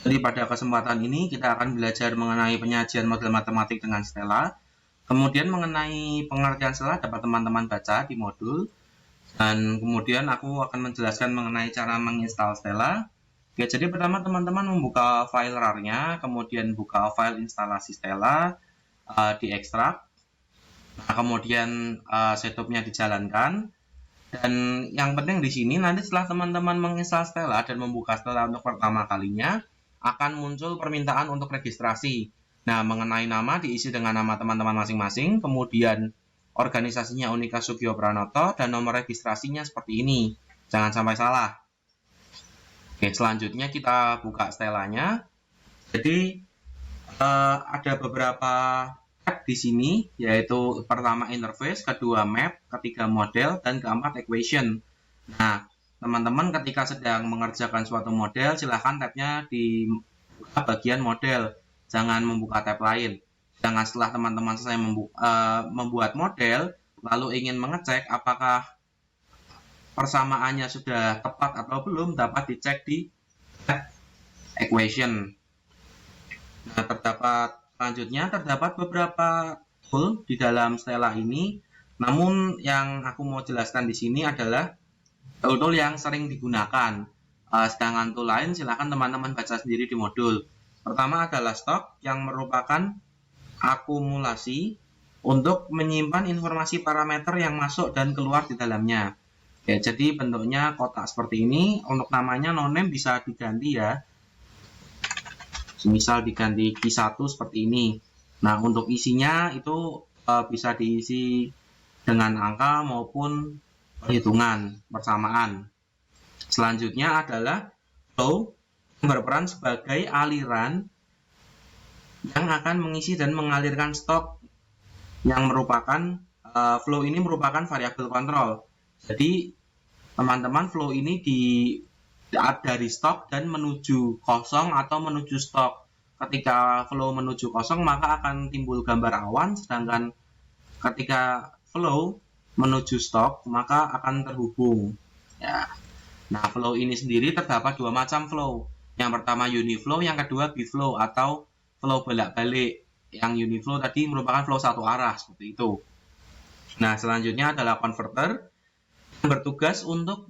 Jadi pada kesempatan ini kita akan belajar mengenai penyajian model matematik dengan Stella. Kemudian mengenai pengertian Stella dapat teman-teman baca di modul. Dan kemudian aku akan menjelaskan mengenai cara menginstal Stella. Oke, jadi pertama teman-teman membuka file RAR-nya, kemudian buka file instalasi Stella, diekstrak. Nah, kemudian setupnya dijalankan. Dan yang penting di sini nanti setelah teman-teman menginstal Stella dan membuka Stella untuk pertama kalinya, akan muncul permintaan untuk registrasi. Nah, mengenai nama diisi dengan nama teman-teman masing-masing, kemudian organisasinya Unika Sugio Pranoto, dan nomor registrasinya seperti ini. Jangan sampai salah. Oke, selanjutnya kita buka Stellanya. Jadi, ada beberapa tab di sini, yaitu pertama interface, kedua map, ketiga model, dan keempat equation. Nah, teman-teman ketika sedang mengerjakan suatu model, silahkan tabnya di bagian model, jangan membuka tab lain. Jangan setelah teman-teman selesai membuat model, lalu ingin mengecek apakah persamaannya sudah tepat atau belum, dapat dicek di tab equation. Nah, selanjutnya terdapat beberapa tool di dalam Stella ini. Namun yang aku mau jelaskan di sini adalah tool-tool yang sering digunakan. Sedangkan tool lain silakan teman-teman baca sendiri di modul. Pertama adalah stock yang merupakan akumulasi untuk menyimpan informasi parameter yang masuk dan keluar di dalamnya. Oke, jadi bentuknya kotak seperti ini. Untuk namanya noname bisa diganti ya. Misal diganti Q1 seperti ini. Nah, untuk isinya itu bisa diisi dengan angka maupun perhitungan persamaan. Selanjutnya adalah flow yang berperan sebagai aliran yang akan mengisi dan mengalirkan stok yang merupakan flow ini merupakan variabel kontrol. Jadi teman-teman flow ini dari stok dan menuju kosong atau menuju stok. Ketika flow menuju kosong maka akan timbul gambar awan, sedangkan ketika flow menuju stok maka akan terhubung. Ya. Nah, flow ini sendiri terdapat dua macam flow. Yang pertama uniflow, yang kedua biflow atau flow bolak-balik. Yang uniflow tadi merupakan flow satu arah seperti itu. Nah, selanjutnya adalah converter yang bertugas untuk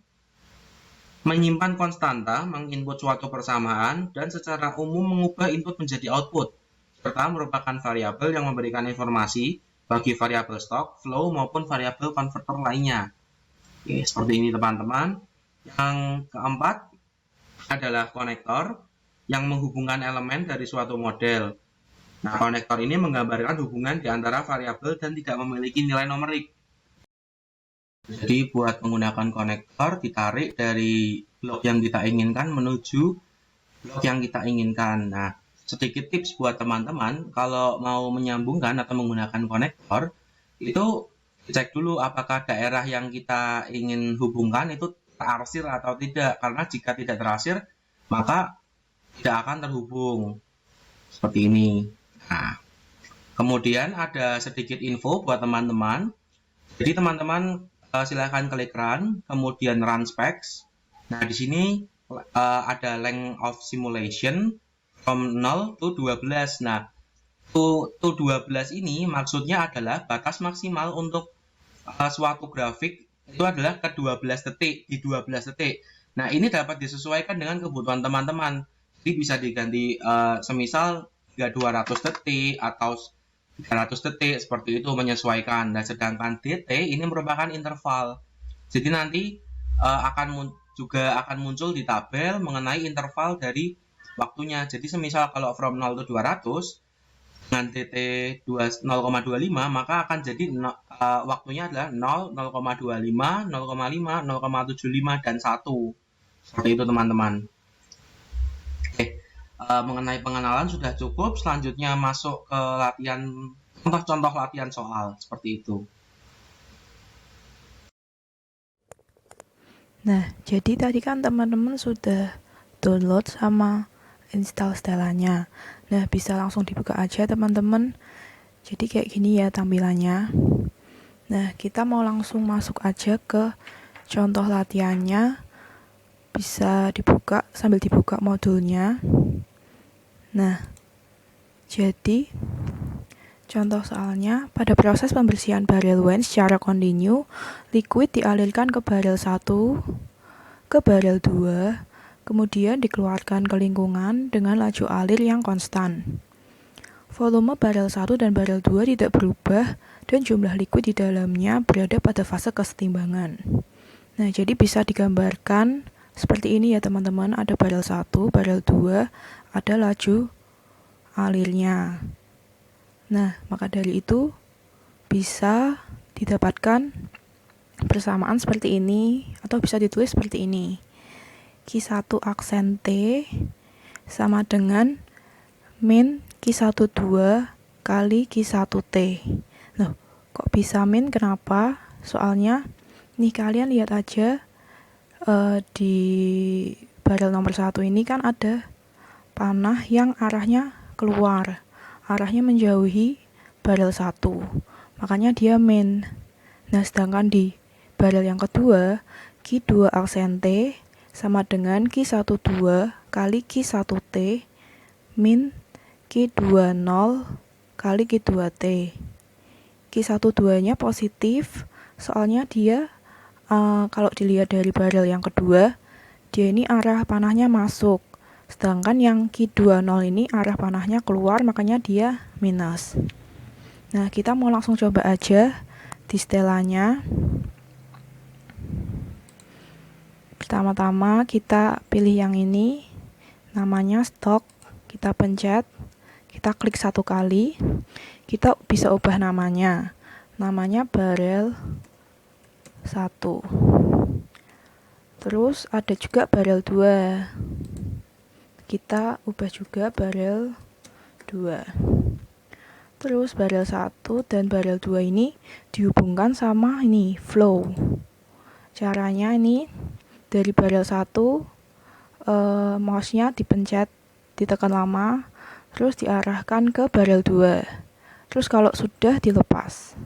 menyimpan konstanta, menginput suatu persamaan, dan secara umum mengubah input menjadi output, serta merupakan variabel yang memberikan informasi bagi variabel stok, flow, maupun variabel konverter lainnya. Oke, seperti ini teman-teman. Yang keempat adalah konektor yang menghubungkan elemen dari suatu model. Nah, konektor ini menggambarkan hubungan di antara variabel dan tidak memiliki nilai numerik. Jadi buat menggunakan konektor ditarik dari blok yang kita inginkan menuju blok yang kita inginkan. Nah, sedikit tips buat teman-teman kalau mau menyambungkan atau menggunakan konektor itu cek dulu apakah daerah yang kita ingin hubungkan itu terarsir atau tidak, karena jika tidak terarsir maka tidak akan terhubung seperti ini. Nah, kemudian ada sedikit info buat teman-teman. Jadi teman-teman silahkan klik run, kemudian run specs. Nah, di sini ada length of simulation from 0 to 12. Nah, to 12 ini maksudnya adalah batas maksimal untuk suatu grafik itu adalah ke 12 detik, di 12 detik. Nah, ini dapat disesuaikan dengan kebutuhan teman-teman. Jadi bisa diganti semisal 200 detik atau 300 detik seperti itu menyesuaikan. Dan sedangkan DT ini merupakan interval. Jadi nanti juga akan muncul di tabel mengenai interval dari waktunya. Jadi semisal kalau from 0 to 200 dengan DT 0,25 maka akan jadi waktunya adalah 0, 0,25, 0,5, 0,75 dan 1. Seperti itu teman-teman. Oke. Mengenai pengenalan sudah cukup, selanjutnya masuk ke latihan contoh-contoh latihan soal seperti itu. Nah, jadi tadi kan teman-teman sudah download sama install Stellanya. Nah, bisa langsung dibuka aja teman-teman. Jadi kayak gini ya tampilannya. Nah, kita mau langsung masuk aja ke contoh latihannya. Bisa dibuka sambil dibuka modulnya. Nah, jadi contoh soalnya, pada proses pembersihan barrel wine secara kontinu, liquid dialirkan ke barrel 1, ke barrel 2, kemudian dikeluarkan ke lingkungan dengan laju alir yang konstan. Volume barrel 1 dan barrel 2 tidak berubah dan jumlah liquid di dalamnya berada pada fase kesetimbangan. Nah, jadi bisa digambarkan seperti ini ya teman-teman, ada barrel 1, barrel 2, ada laju alirnya. Nah, maka dari itu bisa didapatkan persamaan seperti ini atau bisa ditulis seperti ini. Q1 aksen T sama dengan min Q12 kali Q1T. Loh, kok bisa min? Kenapa? Soalnya nih kalian lihat aja di barrel nomor 1 ini kan ada panah yang arahnya keluar, arahnya menjauhi barrel 1, makanya dia min. Nah, sedangkan di barrel yang kedua, Q2 aksen T sama dengan Q12 kali Q1T min Q20 kali Q2T. Q12 nya positif, soalnya dia kalau dilihat dari barrel yang kedua, dia ini arah panahnya masuk. Sedangkan yang Q20 ini arah panahnya keluar, makanya dia minus. Nah, kita mau langsung coba aja di setelannya. Pertama-tama kita pilih yang ini, namanya stok. Kita pencet, kita klik 1 kali, kita bisa ubah namanya. Namanya barrel 1. Terus ada juga barrel 2. Kita ubah juga barrel 2. Terus barrel 1 dan barrel 2 ini dihubungkan sama ini, flow. Caranya ini dari barrel 1 mouse-nya dipencet, ditekan lama, terus diarahkan ke barrel 2. Terus kalau sudah dilepas.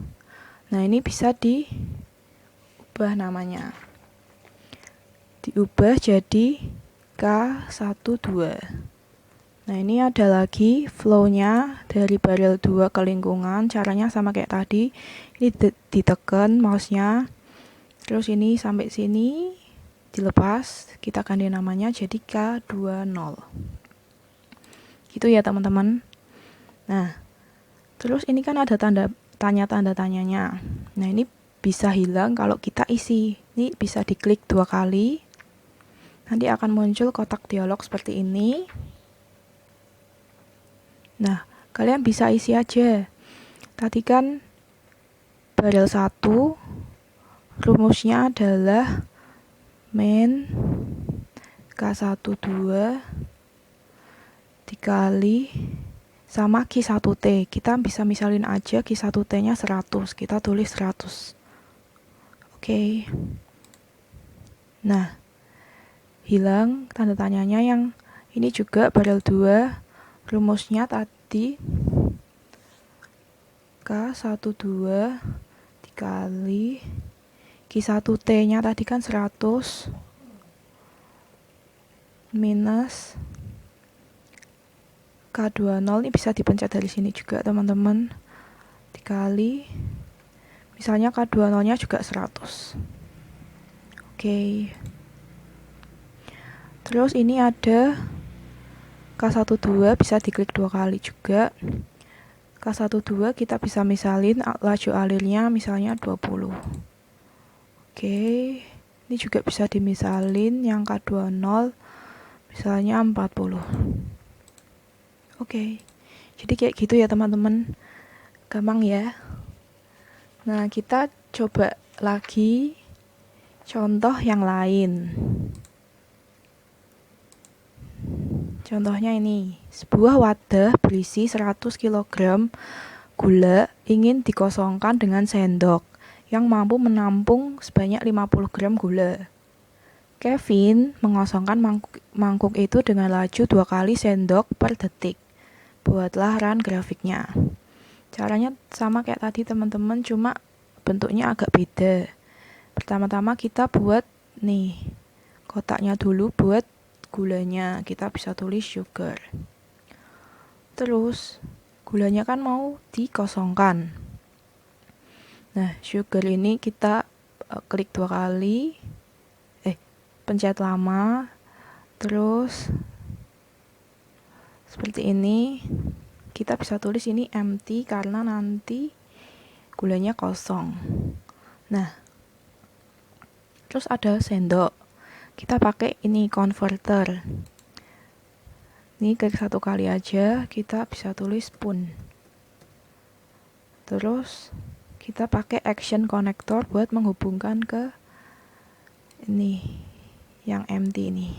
Nah, ini bisa diubah namanya. Diubah jadi K12. Nah, ini ada lagi flow-nya dari barrel 2 ke lingkungan. Caranya sama kayak tadi. Ini ditekan mouse-nya. Terus ini sampai sini dilepas. Kita ganti namanya jadi K20. Gitu ya, teman-teman. Nah, terus ini kan ada tanda tanyanya. Nah, ini bisa hilang kalau kita isi. Ini bisa diklik 2 kali. Nanti akan muncul kotak dialog seperti ini. Nah, kalian bisa isi aja. Tadi kan barrel 1 rumusnya adalah min K12 dikali sama Q1T. Kita bisa misalin aja Q1T nya 100. Kita tulis 100. Oke. Nah, hilang tanda tanyanya. Yang ini juga barrel 2, rumusnya tadi K12 dikali Q1T nya tadi kan 100 minus K20. Ini bisa dipencet dari sini juga, teman-teman, dikali misalnya K20 nya juga 100. Oke. Terus ini ada K12, bisa diklik 2 kali juga. K12 kita bisa misalin laju alirnya misalnya 20. Oke. Ini juga bisa dimisalin yang K20 misalnya 40. Oke. Jadi kayak gitu ya, teman-teman. Gampang ya. Nah, kita coba lagi contoh yang lain. Contohnya ini, sebuah wadah berisi 100 kg gula ingin dikosongkan dengan sendok yang mampu menampung sebanyak 50 gram gula. Kevin mengosongkan mangkuk itu dengan laju 2 kali sendok per detik. Buatlah run grafiknya. Caranya sama kayak tadi, teman-teman, cuma bentuknya agak beda. Pertama-tama kita buat nih kotaknya dulu buat gulanya. Kita bisa tulis sugar. Terus gulanya kan mau dikosongkan. Nah, sugar ini kita klik 2 kali, pencet lama, terus seperti ini. Kita bisa tulis ini empty karena nanti gulanya kosong. Nah, terus ada sendok. Kita pakai ini converter. Ini klik 1 kali aja, kita bisa tulis spoon. Terus kita pakai action connector buat menghubungkan ke ini yang empty ini.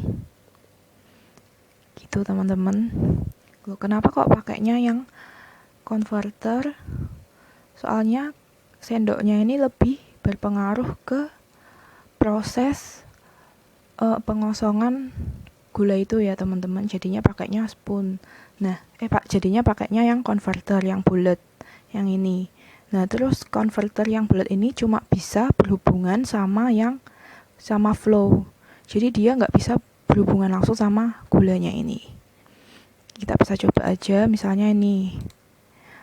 Gitu teman-teman. Loh, kenapa kok pakainya yang converter? Soalnya sendoknya ini lebih berpengaruh ke proses pengosongan gula itu ya teman-teman. Jadinya pakainya spoon. Nah, jadinya pakainya yang converter yang bulat, yang ini. Nah, terus converter yang bulat ini cuma bisa berhubungan sama flow. Jadi dia nggak bisa berhubungan langsung sama gulanya ini. Kita bisa coba aja misalnya ini.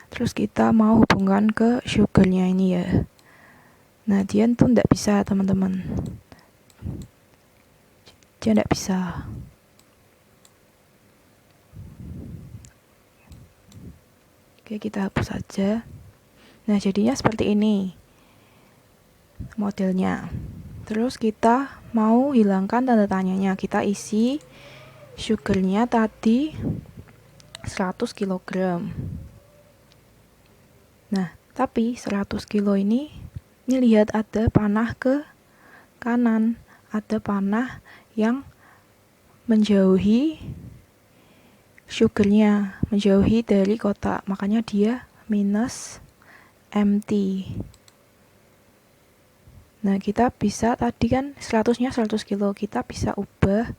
Terus kita mau hubungkan ke sugarnya ini ya. Nah, dia tuh nggak bisa teman-teman. Dia nggak bisa. Oke, kita hapus saja. Nah, jadinya seperti ini modelnya. Terus kita mau hilangkan tanda tanyanya. Kita isi sugarnya tadi 100 kg. Nah, tapi 100 kilo ini lihat ada panah ke kanan. Ada panah yang menjauhi sugarnya, menjauhi dari kotak. Makanya dia minus empty. Nah, kita bisa tadi kan 100-nya 100 kilo. Kita bisa ubah,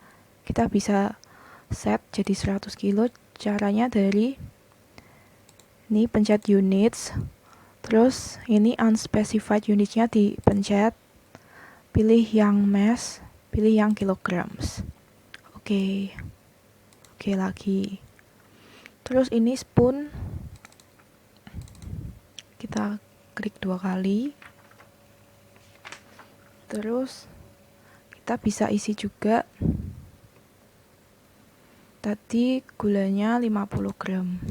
kita bisa set jadi 100 kilo. Caranya dari ini pencet units, terus ini unspecified unitsnya dipencet, pilih yang mass, pilih yang kilograms. Oke lagi. Terus ini spoon, kita klik 2 kali. Terus kita bisa isi juga tadi gulanya 50 gram.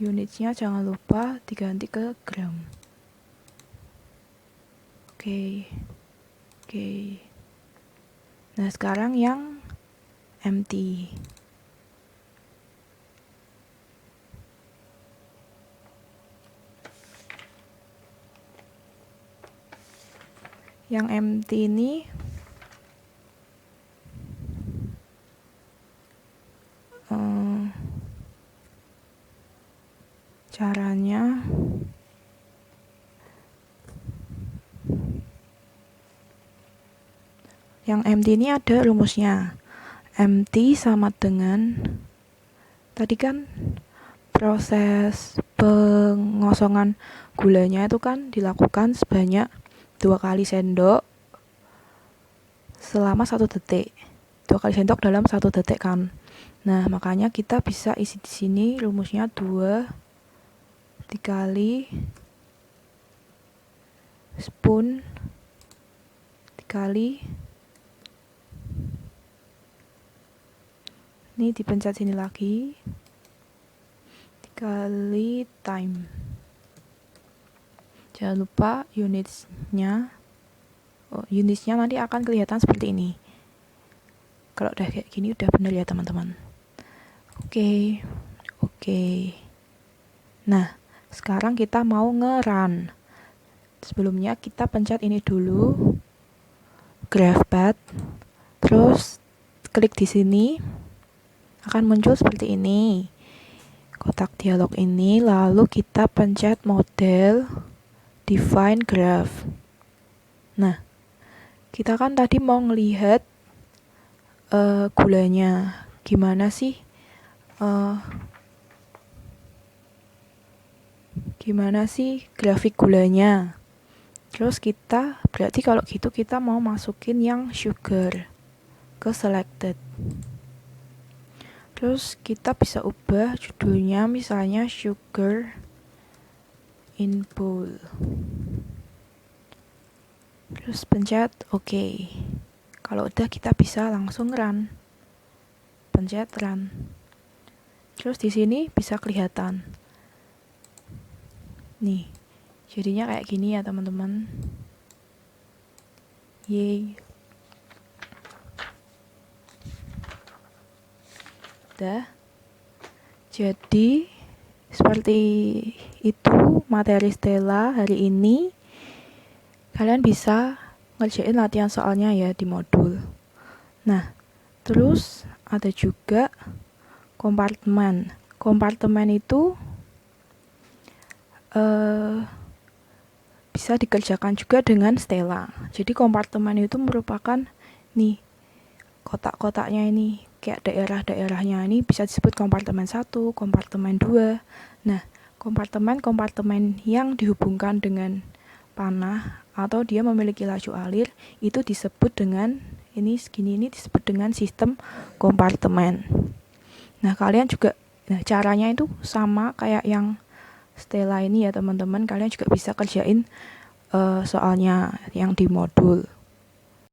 Unitnya jangan lupa diganti ke gram. Oke. Nah, sekarang yang empty. Yang empty ini caranya yang empty ini ada rumusnya. Empty sama dengan tadi kan proses pengosongan gulanya itu kan dilakukan sebanyak 2 kali sendok selama 1 detik. 2 kali sendok dalam 1 detik kan. Nah, makanya kita bisa isi di sini rumusnya 2 dikali spoon dikali ini dipencet sini lagi dikali time. Jangan lupa unitsnya nanti akan kelihatan seperti ini. Kalau udah kayak gini udah bener ya teman-teman. Oke. Nah, sekarang kita mau nge-run. Sebelumnya kita pencet ini dulu, GraphPad, terus klik di sini, akan muncul seperti ini, kotak dialog ini. Lalu kita pencet model, define graph. Nah, kita kan tadi mau ngelihat gulanya, gimana sih grafik gulanya. Terus berarti kalau gitu kita mau masukin yang sugar ke selected. Terus kita bisa ubah judulnya misalnya sugar in bowl. Terus pencet OK. Kalau udah kita bisa langsung run. Pencet run. Terus di sini bisa kelihatan. Nih, jadinya kayak gini ya teman-teman. Yeay. Udah. Jadi seperti itu materi Stella hari ini. Kalian bisa ngerjain latihan soalnya ya di modul. Nah, terus ada juga kompartemen. Kompartemen itu bisa dikerjakan juga dengan Stella. Jadi kompartemen itu merupakan nih kotak-kotaknya ini, kayak daerah-daerahnya ini bisa disebut kompartemen 1, kompartemen 2. Nah, kompartemen-kompartemen yang dihubungkan dengan panah atau dia memiliki laju alir itu disebut dengan ini disebut dengan sistem kompartemen. Nah, kalian juga caranya itu sama kayak yang Stella ini ya teman-teman. Kalian juga bisa kerjain soalnya yang di modul.